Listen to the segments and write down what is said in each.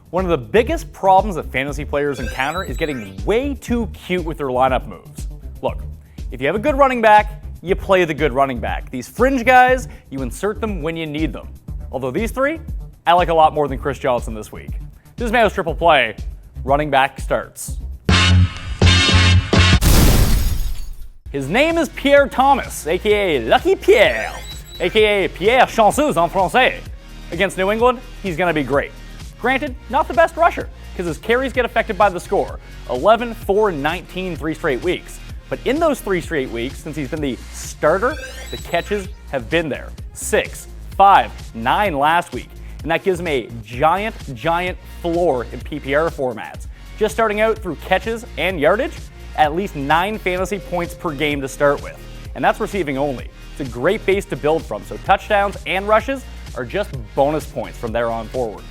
One of the biggest problems that fantasy players encounter is getting way too cute with their lineup moves. Look, if you have a good running back, you play the good running back. These fringe guys, you insert them when you need them. Although these three, I like a lot more than Chris Johnson this week. This is Mayo's Triple Play. Running back starts. His name is Pierre Thomas, aka Lucky Pierre, aka Pierre Chanceuse en français. Against New England, he's going to be great. Granted, not the best rusher, because his carries get affected by the score. 11, 4, and 19 3 straight weeks. But in those 3 straight weeks, since he's been the starter, the catches have been there. 6, 5, 9 last week. And that gives him a giant floor in PPR formats. Just starting out through catches and yardage, at least 9 fantasy points per game to start with. And that's receiving only. It's a great base to build from, so touchdowns and rushes are just bonus points from there on forward.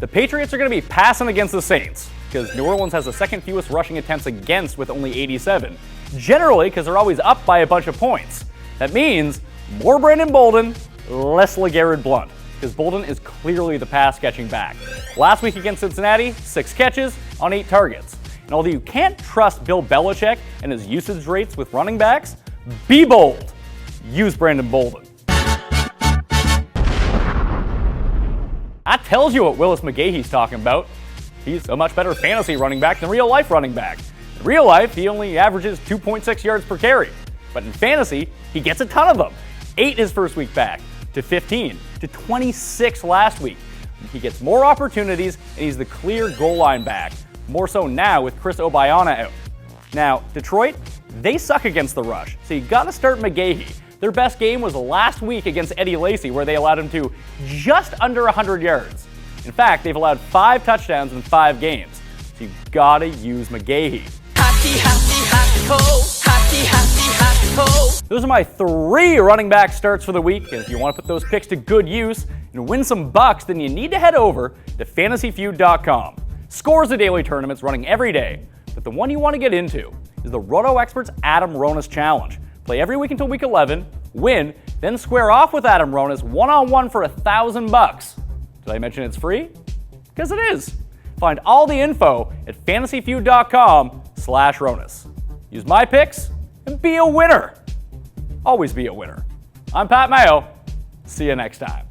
The Patriots are going to be passing against the Saints, because New Orleans has the second fewest rushing attempts against with only 87. Generally, because they're always up by a bunch of points. That means more Brandon Bolden, less LeGarrette Blount, because Bolden is clearly the pass-catching back. Last week against Cincinnati, 6 catches on 8 targets. And although you can't trust Bill Belichick and his usage rates with running backs, be bold. Use Brandon Bolden. That tells you what Willis McGahee's talking about. He's a much better fantasy running back than real-life running back. In real life, he only averages 2.6 yards per carry. But in fantasy, he gets a ton of them. 8 his first week back, to 15, to 26 last week. He gets more opportunities, and he's the clear goal line back. More so now with Chris Obiana out. Now, Detroit, they suck against the rush, so you gotta start McGahee. Their best game was last week against Eddie Lacy, where they allowed him to just under 100 yards. In fact, they've allowed 5 touchdowns in 5 games. So you gotta use McGahee. Those are my 3 running back starts for the week. And if you want to put those picks to good use and win some bucks, then you need to head over to fantasyfeud.com. Scores of daily tournaments running every day. But the one you want to get into is the RotoExperts Adam Ronis Challenge. Play every week until week 11, win, then square off with Adam Ronis one-on-one for $1,000. Did I mention it's free? Because it is. Find all the info at fantasyfeud.com/Ronis. Use my picks and be a winner. Always be a winner. I'm Pat Mayo. See you next time.